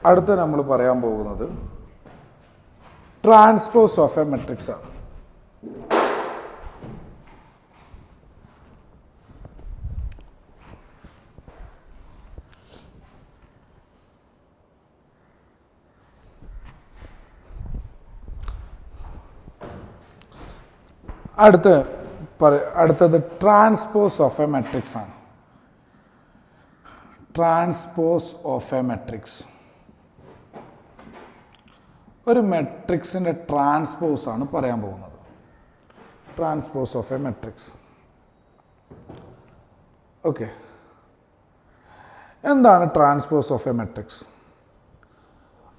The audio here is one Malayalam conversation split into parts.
അടുത്ത നമ്മൾ പറയാൻ പോകുന്നത് ട്രാൻസ്പോസ് ഓഫ് എ മെട്രിക്സ് ആണ്. അടുത്തത് ട്രാൻസ്പോസ് ഓഫ് എ മെട്രിക്സ് ആണ്. ട്രാൻസ്പോസ് ഓഫ് എ മെട്രിക്സ് ഒരു മെട്രിക്സിൻ്റെ ട്രാൻസ്പോസ് ആണ് പറയാൻ പോകുന്നത്. Transpose of A matrix. Okay, എന്താണ് ട്രാൻസ്പോസ് ഓഫ് എ മെട്രിക്സ്?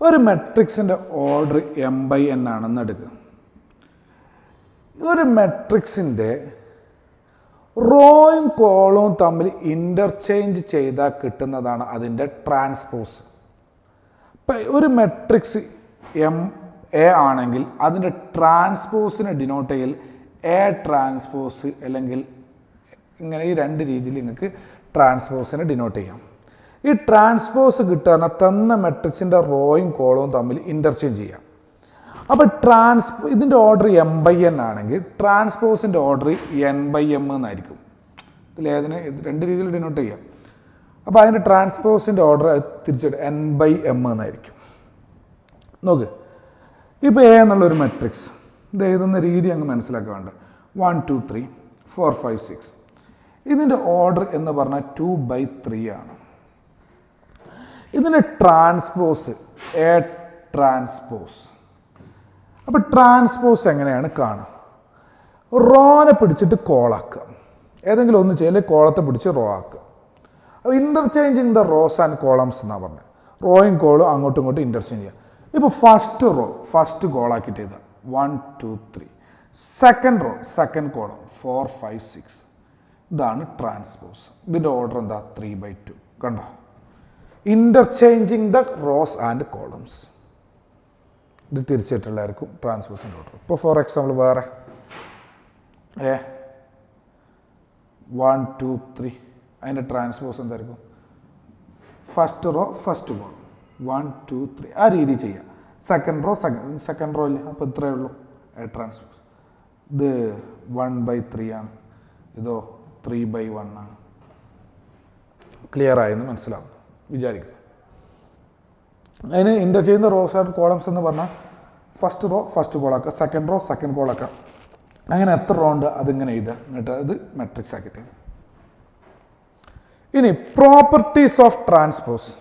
ഒരു മെട്രിക്സിൻ്റെ ഓർഡർ m/n ആണെന്ന് എടുക്കുക. ഒരു മെട്രിക്സിൻ്റെ റോയും കോളവും തമ്മിൽ ഇൻ്റർചേഞ്ച് ചെയ്താൽ കിട്ടുന്നതാണ് അതിൻ്റെ ട്രാൻസ്പോസ്. ഇപ്പം ഒരു മെട്രിക്സ് എ ആണെങ്കിൽ അതിൻ്റെ ട്രാൻസ്പോസിനെ ഡിനോട്ട് ചെയ്യൽ എ ട്രാൻസ്പോസ്, അല്ലെങ്കിൽ ഇങ്ങനെ ഈ രണ്ട് രീതിയിൽ നിങ്ങൾക്ക് ട്രാൻസ്പോസിനെ ഡിനോട്ട് ചെയ്യാം. ഈ ട്രാൻസ്പോസ് കിട്ടാൻ തന്ന മെട്രിക്സിൻ്റെ റോയും കോളവും തമ്മിൽ ഇൻ്റർചേഞ്ച് ചെയ്യാം. അപ്പോൾ ഇതിൻ്റെ ഓർഡർ m/n ആണെങ്കിൽ ട്രാൻസ്പോസിൻ്റെ ഓർഡർ n/m എന്നായിരിക്കും. ഇതിലേതിന് രണ്ട് രീതിയിൽ ഡിനോട്ട് ചെയ്യാം. അപ്പോൾ അതിൻ്റെ ട്രാൻസ്പോസിൻ്റെ ഓർഡർ തിരിച്ചിട്ട് n/m എന്നായിരിക്കും. നോക്ക്, ഇപ്പോൾ എ എന്നുള്ളൊരു മെട്രിക്സ് ഇത് എഴുതുന്ന രീതി അങ്ങ് മനസ്സിലാക്കാൻ വേണ്ട. 1 2 3 4 5 6 ഇതിൻ്റെ ഓർഡർ എന്ന് പറഞ്ഞാൽ 2/3 ആണ്. ഇതിൻ്റെ ട്രാൻസ്പോസ് എ ട്രാൻസ്പോസ്. അപ്പോൾ ട്രാൻസ്പോസ് എങ്ങനെയാണ് കാണുക? റോനെ പിടിച്ചിട്ട് കോളാക്കുക. ഏതെങ്കിലും ഒന്ന് ചെയ്യൽ കോളത്തെ പിടിച്ച് റോ ആക്കുക. അപ്പോൾ interchanging the rose and columns എന്നാണ് പറഞ്ഞത്. റോയും കോളും അങ്ങോട്ടും ഇങ്ങോട്ടും ഇൻ്റർചേഞ്ച് ചെയ്യുക. ഇപ്പോൾ ഫസ്റ്റ് റോ ഫസ്റ്റ് കോളാക്കിയിട്ട് ചെയ്താൽ 1 2 3, സെക്കൻഡ് റോ സെക്കൻഡ് കോളം 4 5 6. ഇതാണ് ട്രാൻസ്പോസ്. ഇതിൻ്റെ ഓർഡർ എന്താ? 3/2. കണ്ടോ? Interchanging the rose and columns. ഇത് തിരിച്ചിട്ടുള്ളതായിരിക്കും ട്രാൻസ്പോസിൻ്റെ ഓർഡർ. ഇപ്പോൾ ഫോർ എക്സാമ്പിൾ വേറെ 1 2 3 അതിൻ്റെ ട്രാൻസ്പോസ് എന്തായിരിക്കും? ഫസ്റ്റ് റോ ഫസ്റ്റ് കോളം 1 2 3 ആ രീതി ചെയ്യാം. സെക്കൻഡ് റോ സെക്കൻഡ് റോ ഇല്ല, അപ്പോൾ ഇത്രയേ ഉള്ളൂ ട്രാൻസ്പോസ്. ഇത് 1/3 ആണ്, ഇതോ 3/1 ആണ്. ക്ലിയർ ആയെന്ന് മനസ്സിലാവും വിചാരിക്കുന്നു. അതിന് ഇൻ്റർ ചെയ്യുന്ന റോസ് ആൻഡ് കോളംസ് എന്ന് പറഞ്ഞാൽ ഫസ്റ്റ് റോ ഫസ്റ്റ് കോളാക്കുക, സെക്കൻഡ് റോ സെക്കൻഡ് കോളാക്കുക. അങ്ങനെ എത്ര റോ ഉണ്ട് അതിങ്ങനെ എഴുതുക, എന്നിട്ട് അത് മെട്രിക്സ് ആക്കിയിട്ട്. ഇനി properties of transpose.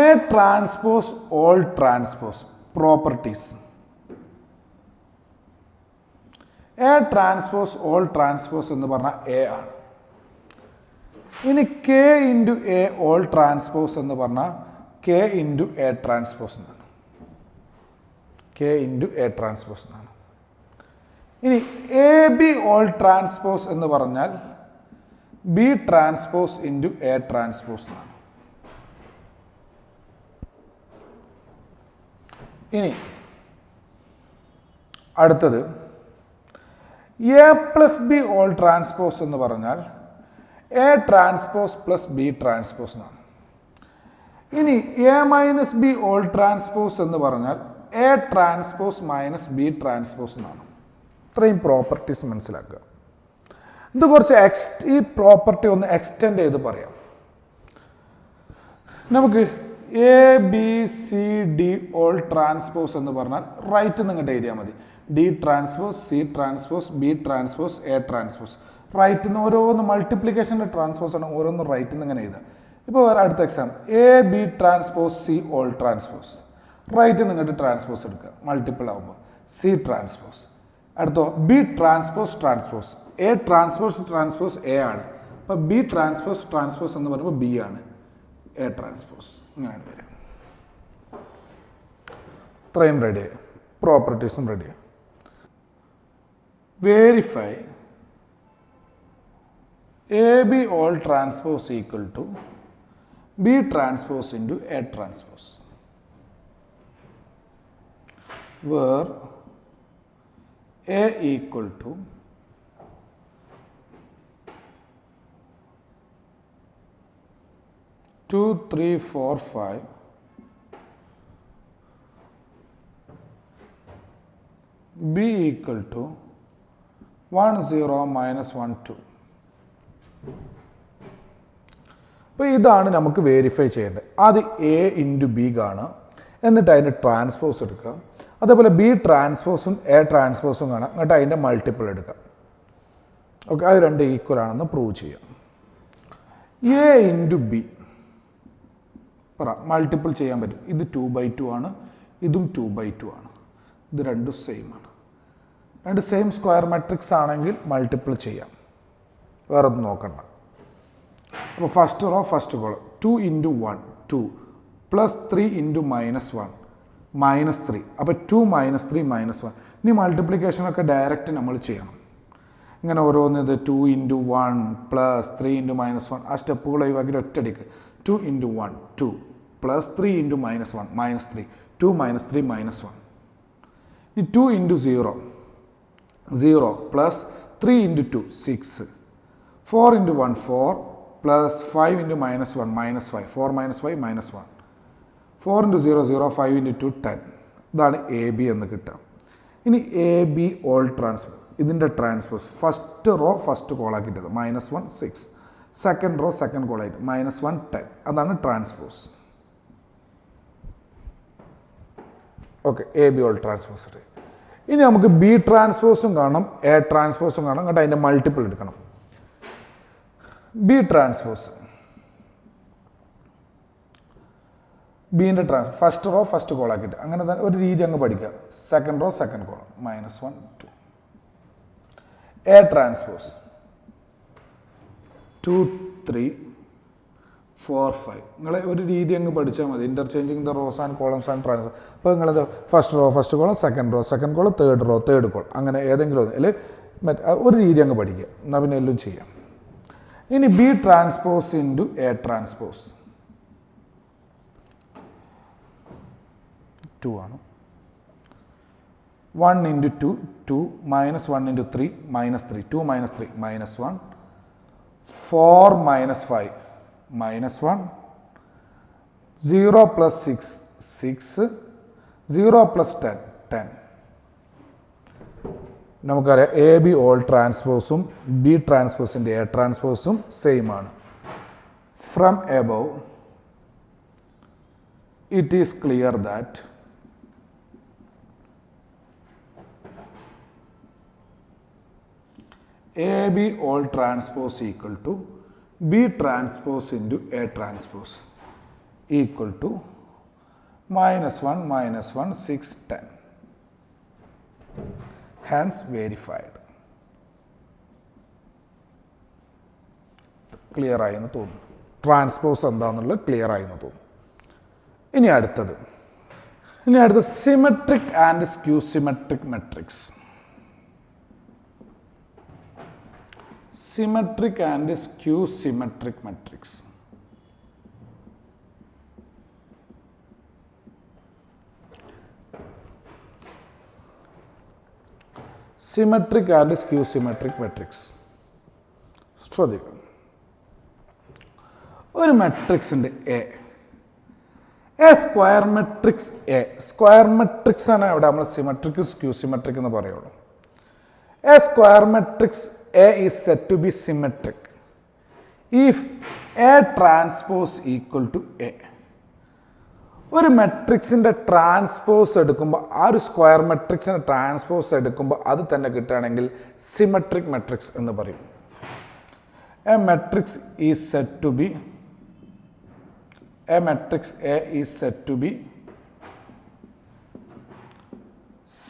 A transpose whole transpose. Properties. A transpose whole transpose എന്ന് പറഞ്ഞാൽ എ ആണ്. ഇനി K into A all transpose എന്ന് പറഞ്ഞാൽ കെ ഇൻറ്റു എ ട്രാൻസ്പോസ് എന്നാണ്. കെ ഇൻറ്റു എ ട്രാൻസ്പോസ് എന്നാണ്. ഇനി എ ബി ഓൾ ട്രാൻസ്പോസ് എന്ന് പറഞ്ഞാൽ B transpose into A transpose എന്നാണ്. ഇനി അടുത്തത് A plus B whole transpose എന്ന് പറഞ്ഞാൽ A transpose plus B transpose എന്നാണ്. ഇനി A minus B whole transpose എന്ന് പറഞ്ഞാൽ A transpose minus B transpose എന്നാണ്. ഇത്രയും പ്രോപ്പർട്ടീസ് മനസ്സിലാക്കുക. ഇത് കുറച്ച് ഈ പ്രോപ്പർട്ടി ഒന്ന് എക്സ്റ്റെൻഡ് ചെയ്ത് പറയാം. നമുക്ക് A B C D whole transpose എന്ന് പറഞ്ഞാൽ റൈറ്റ് നിങ്ങട്ട് എഴുതിയാൽ മതി. D transpose, C transpose, B transpose, A transpose. റൈറ്റിൽ നിന്ന് ഓരോന്ന് മൾട്ടിപ്ലിക്കേഷൻ്റെ ട്രാൻസ്പോസ് ആണ്, ഓരോന്ന് റൈറ്റിൽ നിന്ന് ഇങ്ങനെ എഴുതുക. ഇപ്പോൾ വേറെ അടുത്ത exam A B transpose C whole transpose. റൈറ്റിൽ നിന്നിട്ട് ട്രാൻസ്പോസ് എടുക്കുക, മൾട്ടിപ്പിൾ ആകുമ്പോൾ സി ട്രാൻസ്പോസ്. അടുത്തോ B transpose transpose. A transpose transpose A ആണ്, അപ്പോൾ ബി ട്രാൻസ്പോസ് ട്രാൻസ്പോസ് എന്ന് പറയുമ്പോൾ ബി ആണ്, എ ട്രാൻസ്പോസ്. ഇങ്ങനെയാണ് വരിക. ഇത്രയും റെഡിയായി, പ്രോപ്പർട്ടീസും റെഡിയായി. Verify AB all transpose equal to B transpose into A transpose, where A equal to 2, 3, 4, 5. B equal to 1, 0, minus 1, 2. അപ്പോൾ ഇതാണ് നമുക്ക് വെരിഫൈ ചെയ്യേണ്ടത്. ആദ്യം എ ഇൻറ്റു ബി കാണാം, എന്നിട്ട് അതിൻ്റെ ട്രാൻസ്പോസ് എടുക്കുക. അതേപോലെ ബി ട്രാൻസ്പോസും എ ട്രാൻസ്പോസും കാണാം, എന്നിട്ട് അതിൻ്റെ മൾട്ടിപ്പിൾ എടുക്കാം. ഓക്കെ, അത് രണ്ട് ഈക്വൽ ആണെന്ന് പ്രൂവ് ചെയ്യാം. എ ഇൻറ്റു ബി മൾട്ടിപ്പിൾ ചെയ്യാൻ പറ്റും. ഇത് 2/2 ആണ്, ഇതും 2/2 ആണ്. ഇത് രണ്ടും സെയിം ആണ്. രണ്ട് സെയിം സ്ക്വയർ മെട്രിക്സ് ആണെങ്കിൽ മൾട്ടിപ്പിൾ ചെയ്യാം, വേറെ ഒന്നും നോക്കണ്ട. അപ്പോൾ first row first column 2 × 1 2 plus 3 × -1 -3. അപ്പോൾ 2 -3 -1. ഇനി മൾട്ടിപ്ലിക്കേഷനൊക്കെ ഡയറക്റ്റ് നമ്മൾ ചെയ്യണം. ഇങ്ങനെ ഓരോന്ന് ഇത് 2 × 1 പ്ലസ് 3 × -1 ആ സ്റ്റെപ്പുകൾ ഒഴിവാക്കിയിട്ട് ഒറ്റയടിക്ക് 2 × 1 2 പ്ലസ് 3 × -1 -3 2 -3 -1. ഇനി 2 × 0 0 പ്ലസ് 3 × 2 6 4 × 1 4 പ്ലസ് 5 × -1 -5 4 -5 -1 4 × 0 0 5 × 2 10. ഇതാണ് എ ബി എന്ന് കിട്ടുക. ഇനി എ ബി ഓൾ ട്രാൻസ്പോസ്, ഇതിൻ്റെ ട്രാൻസ്പോസ് ഫസ്റ്റ് റോ ഫസ്റ്റ് കോളാക്കിയിട്ടത് -1 6, സെക്കൻഡ് റോ സെക്കൻഡ് കോളായിട്ട് -1 10. അതാണ് transpose. Okay, A B whole transpose. ഇനി നമുക്ക് ബി ട്രാൻസ്പോസും കാണണം, എ ട്രാൻസ്പോസും കാണണം, എന്നിട്ട് അതിൻ്റെ മൾട്ടിപ്പിൾ എടുക്കണം. ബി ട്രാൻസ്പോസ്, ബീൻ്റെ ട്രാൻസ്പോസ് ഫസ്റ്റ് റോ ഫസ്റ്റ് കോളാക്കിയിട്ട് അങ്ങനെ തന്നെ ഒരു രീതി അങ്ങ് പഠിക്കുക. Second row second column -1 2. A transpose 2 3 4 5. നിങ്ങൾ ഒരു രീതി അങ്ങ് പഠിച്ചാൽ മതി. Interchanging the rose and columns and transpose. അപ്പോൾ നിങ്ങളത് first row first column, second row second column, third row third column, അങ്ങനെ ഏതെങ്കിലും ഒന്ന് അല്ലെങ്കിൽ ഒരു രീതി അങ്ങ് പഠിക്കുക. എന്നാൽ പിന്നെ എല്ലാം ചെയ്യാം. ഇനി B transpose into A transpose 2 ആണ്. 1 × 2 2 -1 × 3 -3 2 -3 -1 4 -5 -1 0 + 6 6 0 + 10 10. നമുക്കറിയാം എ ബി ഓൾ ട്രാൻസ്പോസും ബി ട്രാൻസ്പോസിൻ്റെ എ ട്രാൻസ്പോസും സെയിം ആണ്. From above it is clear that A B whole transpose equal to B transpose into A transpose equal to -1 -1 6 10. Hence verified. Clear ആയി എന്ന് തോന്നുന്നു. ട്രാൻസ്പോസ് എന്താണെന്നുള്ളത് ക്ലിയർ ആയി എന്ന് തോന്നുന്നു. ഇനി അടുത്തത് symmetric and skew symmetric matrix. Symmetric and skew symmetric matrix. Symmetric and skew symmetric matrix. ശ്രദ്ധിക്കുക, ഒരു മെട്രിക്സ് ഉണ്ട് A square matrix A. Square matrix ആണ് ഇവിടെ നമ്മൾ സിമെട്രിക് സ്ക്യൂ സിമെട്രിക് എന്ന് പറയുള്ളൂ. A square matrix A is said to be symmetric if A transpose equal to A. ഒരു മെട്രിക്സിൻ്റെ ട്രാൻസ്പോസ് എടുക്കുമ്പോൾ ആ ഒരു സ്ക്വയർ മെട്രിക്സിൻ്റെ ട്രാൻസ്പോസ് എടുക്കുമ്പോൾ അത് തന്നെ കിട്ടുകയാണെങ്കിൽ സിമെട്രിക് മെട്രിക്സ് എന്ന് പറയും. A matrix is said to be A matrix A is said to be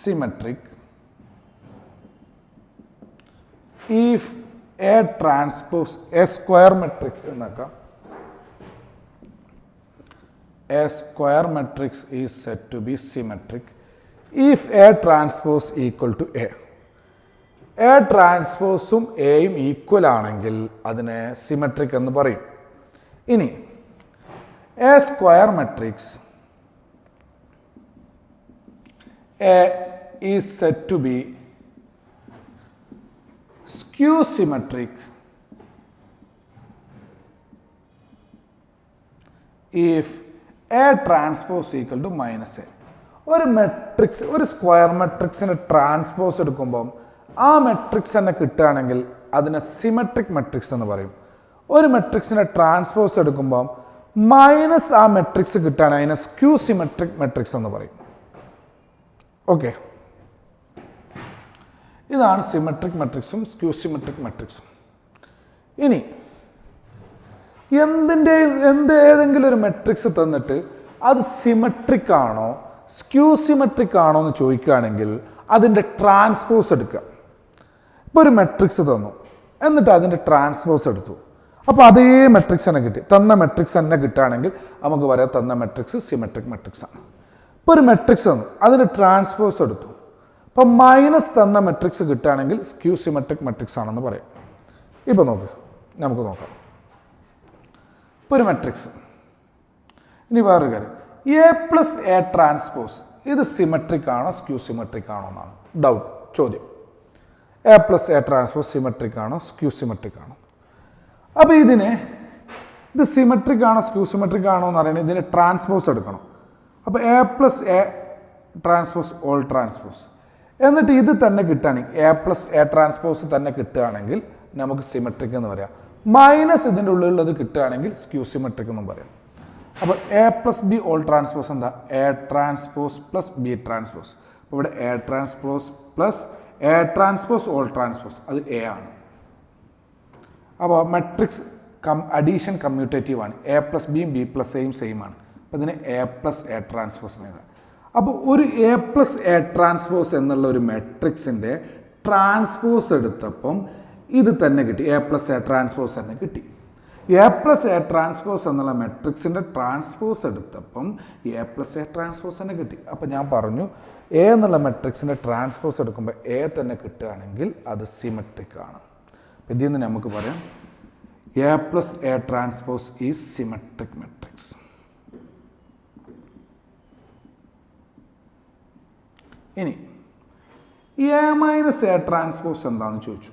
symmetric if A transpose A square matrix A square matrix is said to be symmetric if A transpose equal to A. A ട്രാൻസ്പോസും എയും ഈക്വൽ ആണെങ്കിൽ അതിനെ സിമെട്രിക് എന്ന് പറയും. ഇനി A square matrix A is said to be skew symmetric if A transpose equal to minus A. ഒരു മെട്രിക്സ്, ഒരു സ്ക്വയർ മെട്രിക്സിന് ട്രാൻസ്പോസ് എടുക്കുമ്പം ആ മെട്രിക്സ് തന്നെ കിട്ടുകയാണെങ്കിൽ അതിനെ സിമെട്രിക് മെട്രിക്സ് എന്ന് പറയും. ഒരു മെട്രിക്സിനെ ട്രാൻസ്പോസ് എടുക്കുമ്പം മൈനസ് ആ മെട്രിക്സ് കിട്ടുകയാണെങ്കിൽ അതിനെ സ്ക്യൂ സിമെട്രിക് മെട്രിക്സ് എന്ന് പറയും. ഓക്കെ, ഇതാണ് സിമെട്രിക് മെട്രിക്സും സ്ക്യൂ സിമെട്രിക് മെട്രിക്സും. ഇനി ഏതെങ്കിലും ഒരു മെട്രിക്സ് തന്നിട്ട് അത് സിമെട്രിക് ആണോ സ്ക്യൂ സിമെട്രിക് ആണോ എന്ന് ചോദിക്കുകയാണെങ്കിൽ അതിൻ്റെ ട്രാൻസ്പോസ് എടുക്കുക. ഇപ്പോൾ ഒരു മെട്രിക്സ് തന്നു, എന്നിട്ട് അതിൻ്റെ ട്രാൻസ്പോസ് എടുത്തു. അപ്പോൾ അതേ മെട്രിക്സ് തന്നെ കിട്ടി. തന്ന മെട്രിക്സ് തന്നെ കിട്ടുകയാണെങ്കിൽ നമുക്ക് പറയാം തന്ന മെട്രിക്സ് സിമെട്രിക് മെട്രിക്സ് ആണ്. ഇപ്പോൾ ഒരു മെട്രിക്സ് തന്നു, അതിൻ്റെ ട്രാൻസ്പോസ് എടുത്തു. അപ്പോൾ മൈനസ് തന്ന മെട്രിക്സ് കിട്ടുകയാണെങ്കിൽ സ്ക്യൂ സിമെട്രിക് മെട്രിക്സ് ആണെന്ന് പറയാം. ഇപ്പോൾ നമുക്ക് നോക്കാം. ഇപ്പോൾ ഒരു മെട്രിക്സ്. ഇനി വേറൊരു കാര്യം, എ പ്ലസ് എ ട്രാൻസ്പോസ് ഇത് സിമെട്രിക് ആണോ സ്ക്യൂ സിമെട്രിക് ആണോ എന്നാണ് ചോദ്യം. A plus A transpose symmetric ആണോ സ്ക്യൂ സിമെട്രിക് ആണോ? അപ്പോൾ ഇത് സിമെട്രിക് ആണോ സ്ക്യൂ സിമെട്രിക് ആണോ എന്ന് പറയുന്നത് ഇതിന് ട്രാൻസ്പോസ് എടുക്കണം. അപ്പോൾ A plus A transpose whole transpose, എന്നിട്ട് ഇത് തന്നെ കിട്ടുകയാണെങ്കിൽ എ പ്ലസ് എ ട്രാൻസ്പോസ് തന്നെ കിട്ടുകയാണെങ്കിൽ നമുക്ക് സിമെട്രിക് എന്ന് പറയാം. മൈനസ് ഇതിൻ്റെ ഉള്ളിലുള്ളത് കിട്ടുകയാണെങ്കിൽ സ്ക്യൂ സിമെട്രിക് എന്നും പറയാം. അപ്പോൾ A plus B whole transpose എന്താ? A transpose plus B transpose. അപ്പോൾ ഇവിടെ A transpose plus A transpose whole transpose അത് എ ആണ്. അപ്പോൾ മെട്രിക്സ് അഡീഷൻ കമ്മ്യൂട്ടേറ്റീവ് ആണ്. എ പ്ലസ് ബിയും ബി പ്ലസ് എയും സെയിം ആണ്. അപ്പോൾ ഇതിന് എ പ്ലസ് എ ട്രാൻസ്പോസ് എന്ന് എഴുതാം. അപ്പോൾ ഒരു എ പ്ലസ് എ ട്രാൻസ്പോസ് എന്നുള്ള ഒരു മെട്രിക്സിൻ്റെ ട്രാൻസ്പോസ് എടുത്തപ്പം ഇത് തന്നെ കിട്ടി, എ പ്ലസ് എ ട്രാൻസ്പോസ് തന്നെ കിട്ടി. എ പ്ലസ് എ ട്രാൻസ്പോസ് എന്നുള്ള മെട്രിക്സിൻ്റെ ട്രാൻസ്പോസ് എടുത്തപ്പം എ പ്ലസ് എ ട്രാൻസ്പോസ് തന്നെ കിട്ടി. അപ്പോൾ ഞാൻ പറഞ്ഞു എ എന്നുള്ള മെട്രിക്സിൻ്റെ ട്രാൻസ്പോസ് എടുക്കുമ്പോൾ എ തന്നെ കിട്ടുകയാണെങ്കിൽ അത് സിമെട്രിക് ആണ്. ഇതിൽ നിന്ന് നമുക്ക് പറയാം A plus A transpose is symmetric matrix. ഇനി എ മൈനസ് എ ട്രാൻസ്പോസ് എന്താണെന്ന് ചോദിച്ചു.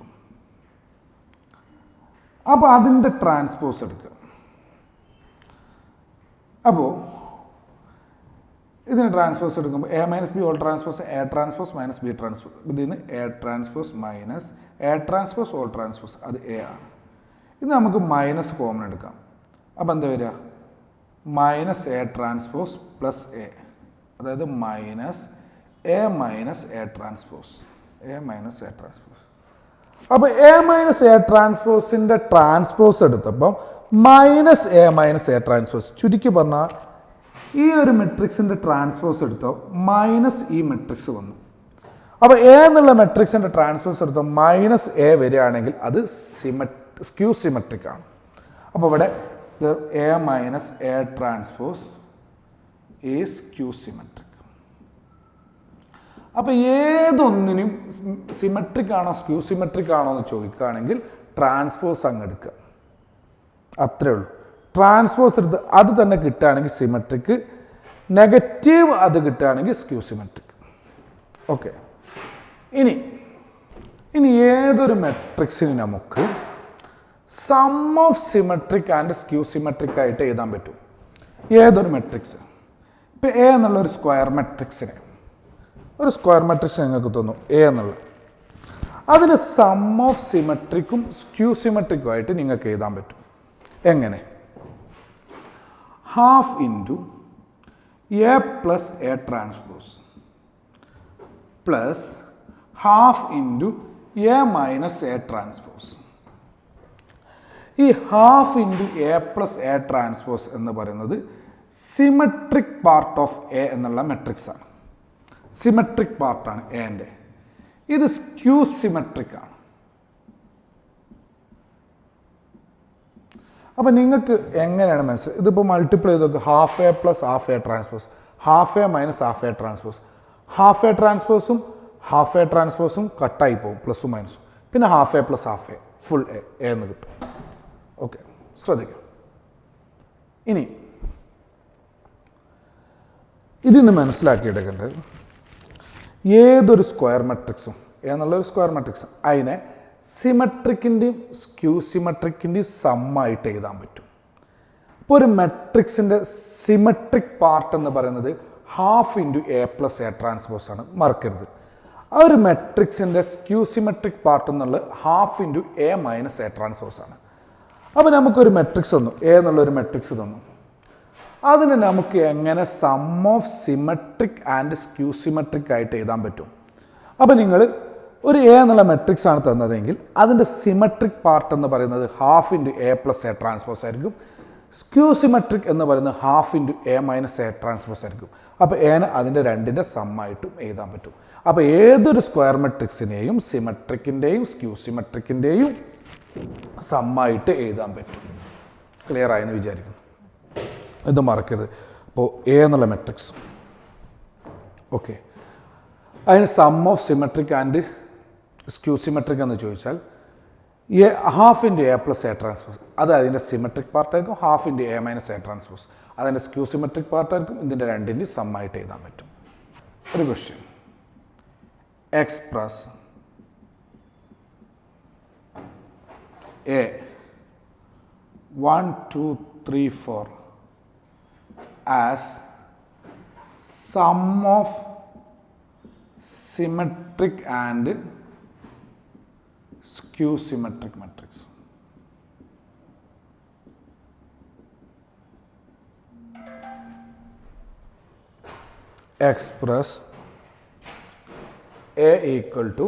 അപ്പോൾ അതിൻ്റെ ട്രാൻസ്പോസ് എടുക്കുക. അപ്പോൾ ഇതിന് ട്രാൻസ്പോസ് എടുക്കുമ്പോൾ A minus B whole transpose A transpose minus B transpose. ഇതിന് A transpose minus A transpose whole transpose അത് എ ആണ്. ഇത് നമുക്ക് മൈനസ് കോമൺ എടുക്കാം. അപ്പോൾ എന്താ വരിക? Minus A transpose plus A, അതായത് minus A minus A transpose, A minus A transpose. അപ്പോൾ എ മൈനസ് എ ട്രാൻസ്പോസിൻ്റെ ട്രാൻസ്പോസ് എടുത്തപ്പോൾ minus A minus A transpose. ചുരുക്കി പറഞ്ഞാൽ ഈ ഒരു മെട്രിക്സിൻ്റെ ട്രാൻസ്പോസ് എടുത്തോ മൈനസ് ഈ മെട്രിക്സ് വന്നു. അപ്പോൾ എ എന്നുള്ള മെട്രിക്സിൻ്റെ ട്രാൻസ്പോസ് എടുത്തോ മൈനസ് എ വരികയാണെങ്കിൽ അത് സ്ക്യൂ സിമെട്രിക് ആണ്. അപ്പോൾ ഇവിടെ A minus A transpose is skew symmetric. അപ്പോൾ ഏതൊന്നിനും സിമെട്രിക് ആണോ സ്ക്യൂ സിമെട്രിക് ആണോ എന്ന് ചോദിക്കുകയാണെങ്കിൽ ട്രാൻസ്പോസ് അങ്ങ് എടുക്കുക, അത്രേ ഉള്ളൂ. ട്രാൻസ്പോസ് എടുത്ത് അത് തന്നെ കിട്ടുകയാണെങ്കിൽ സിമെട്രിക്, നെഗറ്റീവ് അത് കിട്ടുകയാണെങ്കിൽ സ്ക്യൂ സിമെട്രിക്. ഓക്കെ, ഇനി ഏതൊരു മെട്രിക്സിന് നമുക്ക് sum of symmetric and skew symmetric ആയിട്ട് എഴുതാൻ പറ്റും. ഏതൊരു മെട്രിക്സ്, ഇപ്പം എ എന്നുള്ള ഒരു സ്ക്വയർ മെട്രിക്സ് നിങ്ങൾക്ക് തോന്നും എ എന്നുള്ളത്, അതിന് സം ഓഫ് സിമെട്രിക്കും സ്ക്യൂ സിമെട്രിക്കും ആയിട്ട് നിങ്ങൾക്ക് എഴുതാൻ പറ്റും. എങ്ങനെ? Half into A plus A transpose plus half into A minus A transpose. ഈ half into A plus A transpose എന്ന് പറയുന്നത് സിമെട്രിക് പാർട്ട് ഓഫ് എ എന്നുള്ള മെട്രിക്സ് ആണ്. സിമെട്രിക് പാർട്ടാണ് എൻ്റെ. ഇത് സ്ക്യൂ സിമെട്രിക് ആണ്. അപ്പം നിങ്ങൾക്ക് എങ്ങനെയാണ് മനസ്സിലായി? ഇതിപ്പോൾ മൾട്ടിപ്ലൈ ചെയ്ത് നോക്കുക. Half A plus half A transpose, half A minus half A transpose. Half A ട്രാൻസ്പോസും കട്ടായി പോകും, പ്ലസും മൈനസും. പിന്നെ half A plus half A full A എന്ന് കിട്ടും. ഓക്കെ, ശ്രദ്ധിക്കാം. ഇനി ഇതിന്ന് മനസ്സിലാക്കിയെടുക്കേണ്ടത് ഏതൊരു സ്ക്വയർ മെട്രിക്സും എന്നുള്ളൊരു സ്ക്വയർ മെട്രിക്സ് അതിനെ സിമെട്രിക്കിൻ്റെയും സ്ക്യൂ സിമെട്രിക്കിൻ്റെയും സമ്മായിട്ട് എഴുതാൻ പറ്റും. ഇപ്പോൾ ഒരു മെട്രിക്സിൻ്റെ സിമെട്രിക് പാർട്ട് എന്ന് പറയുന്നത് half into A plus A transpose ആണ്, മറക്കരുത്. ആ ഒരു മെട്രിക്സിൻ്റെ സ്ക്യൂ സിമെട്രിക് പാർട്ട് എന്നുള്ളത് half into A minus A transpose ആണ്. അപ്പോൾ നമുക്കൊരു മെട്രിക്സ് തന്നു, എ എന്നുള്ളൊരു മെട്രിക്സ് തന്നു. അതിന് നമുക്ക് എങ്ങനെ sum of symmetric and skew symmetric ആയിട്ട് എഴുതാൻ പറ്റും? അപ്പോൾ നിങ്ങൾ ഒരു എ എന്നുള്ള മെട്രിക്സ് ആണ് തന്നതെങ്കിൽ അതിൻ്റെ സിമെട്രിക് പാർട്ട് എന്ന് പറയുന്നത് half into A plus A transpose ആയിരിക്കും. സ്ക്യൂ സിമെട്രിക് എന്ന് പറയുന്നത് half into A minus A transpose ആയിരിക്കും. അപ്പോൾ എന് അതിൻ്റെ രണ്ടിൻ്റെ സമ്മായിട്ടും എഴുതാൻ പറ്റും. അപ്പോൾ ഏതൊരു സ്ക്വയർ മെട്രിക്സിനെയും സിമെട്രിക്കിൻ്റെയും സ്ക്യൂ സിമെട്രിക്കിൻ്റെയും സമ്മായിട്ട് എഴുതാൻ പറ്റും. ക്ലിയർ ആയെന്ന് വിചാരിക്കുന്നു. ഇത് മറക്കരുത്. അപ്പോൾ എ എന്നുള്ള മെട്രിക്സ്, ഓക്കെ, അതിന് sum of symmetric and skew symmetric എന്ന് ചോദിച്ചാൽ A half into A plus A transpose, അത് അതിൻ്റെ സിമെട്രിക് പാർട്ടായിരിക്കും. Half into A minus A transpose അതിൻ്റെ സ്ക്യൂ സിമെട്രിക് പാർട്ടായിരിക്കും. ഇതിൻ്റെ രണ്ടിൻ്റെ സമ്മായിട്ട് എഴുതാൻ പറ്റും. ഒരു question, express A 1 2 3 4 as sum of symmetric and skew symmetric matrix. Express A equal to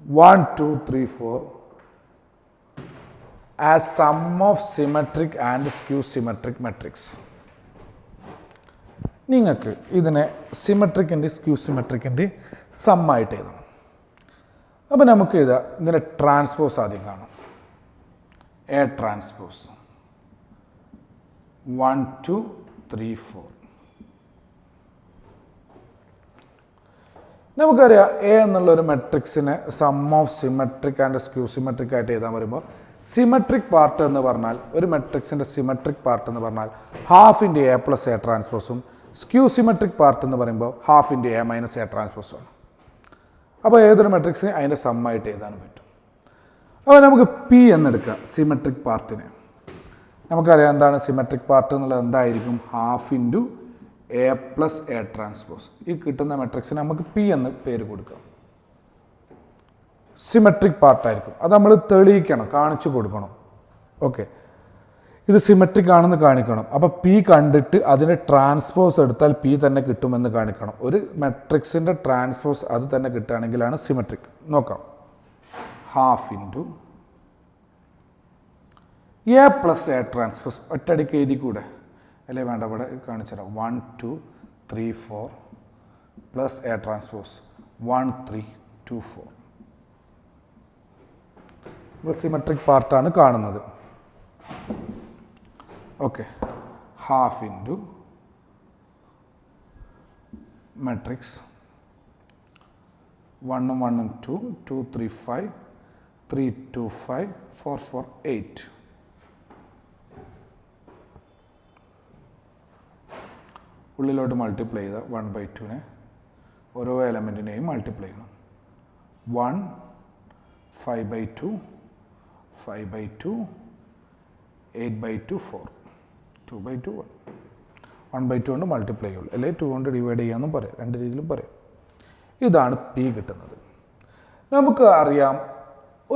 1 2 3 4 as sum of symmetric and skew symmetric matrix. നിങ്ങൾക്ക് ഇതിനെ സിമെട്രിക്കിൻ്റെ സ്ക്യൂ സിമെട്രിക്കിൻ്റെ സമ്മായിട്ട് എഴുതണം. അപ്പോൾ നമുക്ക് ഇതാ ഇതിൻ്റെ ട്രാൻസ്പോസ് ആദ്യം കാണാം. A transpose 1 2 3 4. നമുക്കറിയാം എ എന്നുള്ളൊരു മെട്രിക്സിനെ sum of symmetric and skew symmetric ആയിട്ട് എഴുതാൻ വരുമ്പോൾ സിമെട്രിക് പാർട്ട് എന്ന് പറഞ്ഞാൽ ഒരു മെട്രിക്സിൻ്റെ സിമെട്രിക് പാർട്ട് എന്ന് പറഞ്ഞാൽ half into A plus A ട്രാൻസ്പോസും സ്ക്യൂ സിമെട്രിക് പാർട്ട് എന്ന് പറയുമ്പോൾ half into A minus A ട്രാൻസ്പോസുമാണ്. അപ്പോൾ ഏതൊരു മെട്രിക്സിനെ അതിൻ്റെ സമ്മായിട്ട് എഴുതാനും പറ്റും. അപ്പോൾ നമുക്ക് പി എന്നെടുക്കാം സിമെട്രിക് പാർട്ടിനെ. നമുക്കറിയാം എന്താണ് സിമെട്രിക് പാർട്ട് എന്നുള്ളത്, എന്തായിരിക്കും? Half into A plus A transpose. ഈ കിട്ടുന്ന മെട്രിക്സിന് നമുക്ക് പി എന്ന് പേര് കൊടുക്കാം. സിമെട്രിക് പാർട്ടായിരിക്കും. അത് നമ്മൾ തെളിയിക്കണം, കാണിച്ചു കൊടുക്കണം. ഓക്കെ, ഇത് സിമെട്രിക് ആണെന്ന് കാണിക്കണം. അപ്പോൾ പി കണ്ടിട്ട് അതിൻ്റെ ട്രാൻസ്പോസ് എടുത്താൽ പി തന്നെ കിട്ടുമെന്ന് കാണിക്കണം. ഒരു മെട്രിക്സിൻ്റെ ട്രാൻസ്പോസ് അത് തന്നെ കിട്ടുകയാണെങ്കിലാണ് സിമെട്രിക്. നോക്കാം. Half into A plus A transpose ഒറ്റയടിക്ക് എഴുതി കൂടെ അല്ലേ? വേണ്ട, ഇവിടെ കാണിച്ചുതരാം. 1 2 3 4 പ്ലസ് എ ട്രാൻസ്പോസ് 1 3 2 4. ഇപ്പോൾ സിമെട്രിക് പാർട്ടാണ് കാണുന്നത്. Okay, half into matrix 1 1 2 2 3 5 3 2 5 4 4 8. ഉള്ളിലോട്ട് മൾട്ടിപ്ലൈ ചെയ്ത 1/2നെ ഓരോ എലമെൻറ്റിനെയും മൾട്ടിപ്ലൈ ചെയ്യണം. 1 5/2 5/2 8/2 4 2/2 1 1/2 കൊണ്ട് മൾട്ടിപ്ലൈ ചെയ്യുള്ളൂ, അല്ലെങ്കിൽ 2 കൊണ്ട് ഡിവൈഡ് ചെയ്യാമെന്നും പറയാം. രണ്ട് രീതിയിലും പറയാം. ഇതാണ് പി കിട്ടുന്നത്. നമുക്ക് അറിയാം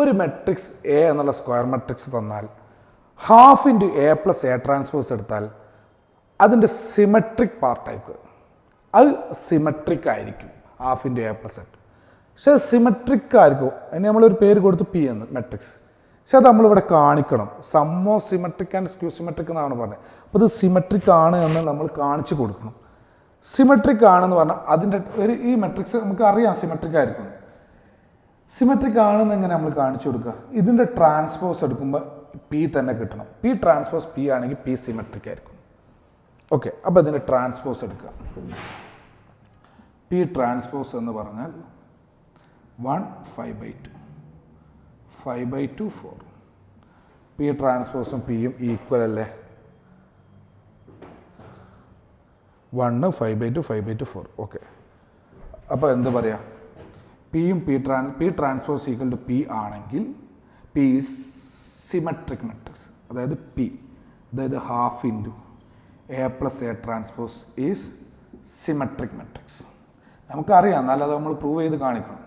ഒരു മെട്രിക്സ് എ എന്നുള്ള സ്ക്വയർ മെട്രിക്സ് തന്നാൽ half into A plus A transpose എടുത്താൽ അതിൻ്റെ സിമെട്രിക് പാർട്ടായിരിക്കും. അത് സിമെട്രിക് ആയിരിക്കും ഹാഫ് ഇൻറ്റു എ പ്ലസ് എട്ട്. പക്ഷേ സിമെട്രിക് ആയിരിക്കും, അതിന് നമ്മളൊരു പേര് കൊടുത്ത് പി എന്ന് മെട്രിക്സ്. പക്ഷെ അത് നമ്മളിവിടെ കാണിക്കണം. Sum of symmetric and skew symmetric എന്നാണ് പറഞ്ഞത്. അപ്പോൾ ഇത് സിമെട്രിക് ആണ് എന്ന് നമ്മൾ കാണിച്ചു കൊടുക്കണം. സിമെട്രിക് ആണെന്ന് പറഞ്ഞാൽ അതിൻ്റെ ഈ മെട്രിക്സ് നമുക്ക് അറിയാം സിമെട്രിക് ആയിരിക്കും. സിമെട്രിക് ആണെന്ന് എങ്ങനെ നമ്മൾ കാണിച്ചു കൊടുക്കുക? ഇതിൻ്റെ ട്രാൻസ്പോസ് എടുക്കുമ്പോൾ പി തന്നെ കിട്ടണം. പി ട്രാൻസ്പോസ് പി ആണെങ്കിൽ പി സിമെട്രിക് ആയിരിക്കും. ഓക്കെ, അപ്പോൾ ഇതിൻ്റെ ട്രാൻസ്പോസ് എടുക്കുക. പി ട്രാൻസ്പോസ് എന്ന് പറഞ്ഞാൽ 1 5/2 5/2 4. പി ട്രാൻസ്പോസും പിയും ഈക്വൽ അല്ലേ? 1 5/2 5/2 4. ഓക്കെ, അപ്പോൾ എന്ത് പറയാം? പിയും P transpose equal to P ആണെങ്കിൽ പി ഈസ് സിമെട്രിക് മെട്രിക്സ്. അതായത് പി, അതായത് half into A plus A transpose is symmetric matrix. നമുക്കറിയാം, എന്നാലും അത് നമ്മൾ പ്രൂവ് ചെയ്ത് കാണിക്കണം.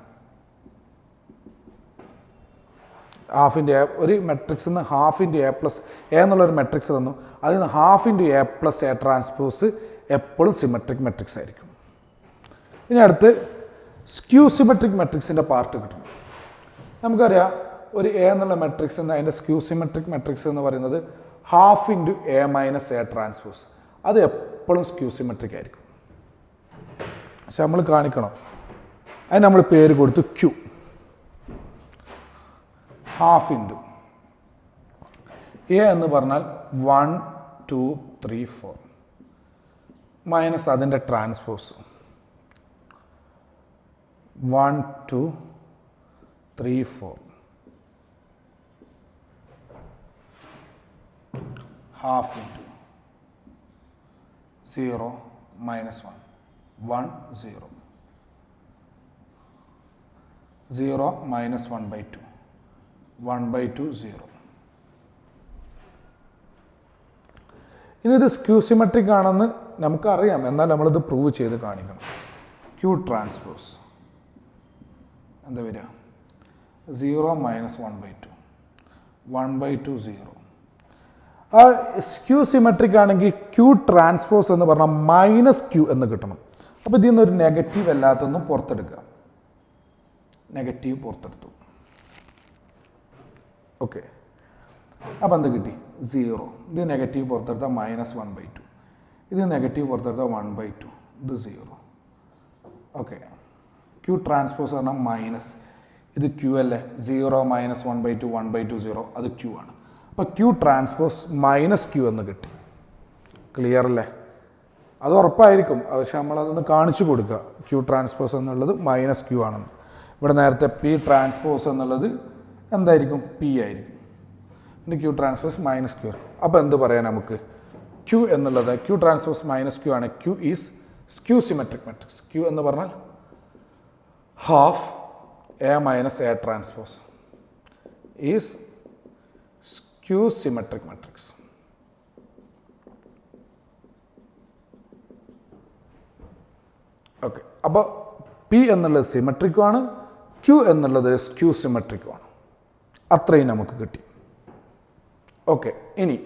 ഹാഫ് ഇൻറ്റു എ, ഒരു മെട്രിക്സിൽ നിന്ന് half into A plus A എന്നുള്ളൊരു മെട്രിക്സ് തന്നു, അതിൽ നിന്ന് half into A plus A transpose എപ്പോഴും സിമെട്രിക് മെട്രിക്സ് ആയിരിക്കും. ഇനി അടുത്ത് സ്ക്യൂ സിമെട്രിക് മെട്രിക്സിൻ്റെ പാർട്ട് കിട്ടും. നമുക്കറിയാം, ഒരു എ എന്നുള്ള മെട്രിക്സ് എന്ന് അതിൻ്റെ സ്ക്യൂ സിമെട്രിക് മെട്രിക്സ് എന്ന് പറയുന്നത് half into A minus A transpose, അത് എപ്പോഴും സ്ക്യൂ സിമെട്രിക് ആയിരിക്കും. പക്ഷെ നമ്മൾ കാണിക്കണം, അതിന് നമ്മൾ പേര് കൊടുത്തു ക്യൂ. ഹാഫ് ഇൻറ്റു എ എന്ന് പറഞ്ഞാൽ 1 2 3 4 മൈനസ് അതിൻ്റെ transpose 1 2 3 4 half into 0 minus 1 1 0 0 minus 1/2 1/2 0. ഇനി ഇത് സ്ക്യൂ സിമെട്രിക് ആണെന്ന് നമുക്കറിയാം, എന്നാൽ നമ്മളിത് പ്രൂവ് ചെയ്ത് കാണിക്കണം. ക്യൂ ട്രാൻസ്പോസ് എന്താ വരിക? 0 മൈനസ് 1/2 1/2 0. ആ സ്ക്യൂ സിമെട്രിക് ആണെങ്കിൽ ക്യൂ ട്രാൻസ്പോസ് എന്ന് പറഞ്ഞാൽ മൈനസ് ക്യൂ എന്ന് കിട്ടണം. അപ്പോൾ ഇതിൽ നിന്നൊരു നെഗറ്റീവ് അല്ലാത്തൊന്നും പുറത്തെടുക്കുക. നെഗറ്റീവ് പുറത്തെടുത്തു. ഓക്കെ, അപ്പോൾ എന്ത് കിട്ടി? 0. ഇത് നെഗറ്റീവ് പുറത്തെടുത്താൽ മൈനസ് 1/2. ഇത് നെഗറ്റീവ് പുറത്തെടുത്താൽ 1/2. ഇത് 0. ഓക്കെ, ക്യൂ ട്രാൻസ്പോസ് പറഞ്ഞാൽ മൈനസ്, ഇത് ക്യൂ അല്ലേ? 0 മൈനസ് 1/2 1/2 0, അത് ക്യൂ ആണ്. അപ്പോൾ ക്യൂ ട്രാൻസ്പോസ് മൈനസ് ക്യൂ എന്ന് കിട്ടി. ക്ലിയർ അല്ലേ? അത് ഉറപ്പായിരിക്കും, പക്ഷെ നമ്മളതൊന്ന് കാണിച്ചു കൊടുക്കുക. ക്യൂ ട്രാൻസ്പോസ് എന്നുള്ളത് മൈനസ് ക്യൂ ആണെന്ന്. ഇവിടെ നേരത്തെ പി ട്രാൻസ്പോസ് എന്നുള്ളത് എന്തായിരിക്കും? പി ആയിരിക്കും. പിന്നെ ക്യൂ ട്രാൻസ്പോസ് മൈനസ് ക്യൂ. അപ്പോൾ എന്ത് പറയാം നമുക്ക്? ക്യൂ എന്നുള്ളത് ക്യൂ ട്രാൻസ്പോസ് മൈനസ് ക്യൂ ആണ്. Q is skew symmetric matrix. Q എന്ന് പറഞ്ഞാൽ half A minus A transpose is skew symmetric matrix. Okay, അപ്പോൾ പി എന്നുള്ളത് സിമെട്രിക്കുമാണ്, ക്യൂ എന്നുള്ളത് സ്ക്യൂ സിമെട്രിക്കുമാണ്. അത്രയും നമുക്ക് കിട്ടി. ഓക്കെ, ഇനി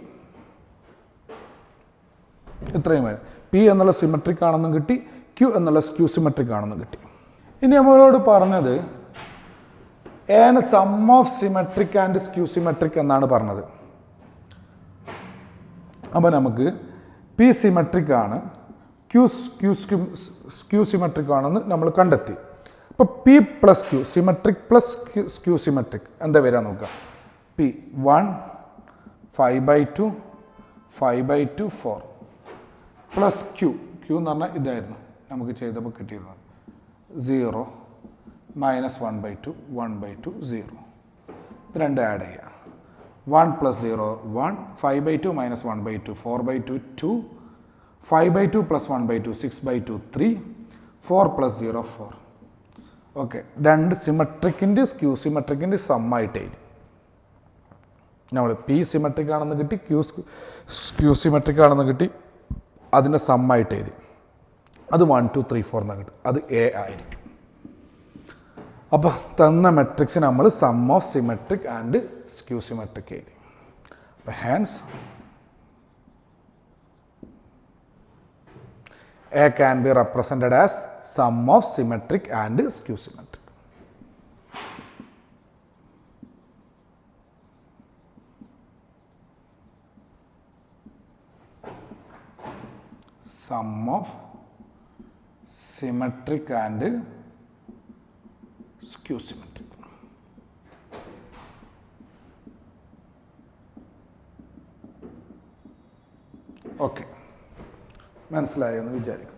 ഇത്രയും വരെ പി എന്നുള്ള സിമെട്രിക് ആണെന്നും കിട്ടി, ക്യൂ എന്നുള്ള സ്ക്യൂ സിമെട്രിക് ആണെന്നും കിട്ടി. ഇനി നമ്മളോട് പറഞ്ഞത് ഏന് sum of symmetric and skew symmetric എന്നാണ് പറഞ്ഞത്. അപ്പോൾ നമുക്ക് പി സിമെട്രിക് ആണ്, സ്ക്യൂ സിമെട്രിക് ആണെന്ന് നമ്മൾ കണ്ടെത്തി. അപ്പോൾ P plus Q symmetric plus skew symmetric എന്താ വരിക നോക്കാം. പി 1 5/2 5/2 4 പ്ലസ് ക്യൂ എന്ന് പറഞ്ഞാൽ ഇതായിരുന്നു നമുക്ക് ചെയ്തപ്പോൾ കിട്ടിയിരുന്നത് 0 മൈനസ് 1/2 1/2 0. ഇത് രണ്ട് ആഡ് ചെയ്യുക. 1 plus 0 1 5/2 minus 1/2 4/2 2 5/2 plus 1/2 6/2 3 4 plus 0 4. Okay, രണ്ട് സിമെട്രിക്കിൻ്റെ സ്ക്യൂ സിമെട്രിക്കിൻ്റെ സമ്മായിട്ട് എഴുതി. നമ്മൾ പി സിമെട്രിക് ആണെന്ന് കിട്ടി, സ്ക്യൂ സിമെട്രിക് ആണെന്ന് കിട്ടി, അതിൻ്റെ സമ്മായിട്ട് എഴുതി. അത് 1 2 3 4 എന്ന് കിട്ടും, അത് എ ആയിരിക്കും. അപ്പോൾ തന്ന മെട്രിക്സ് നമ്മൾ sum of symmetric and skew symmetric എഴുതി. അപ്പോൾ hence A can be represented as sum of symmetric and skew symmetric. Sum of symmetric and skew symmetric. Okay. മനസ്സിലായെന്ന് വിചാരിക്കും.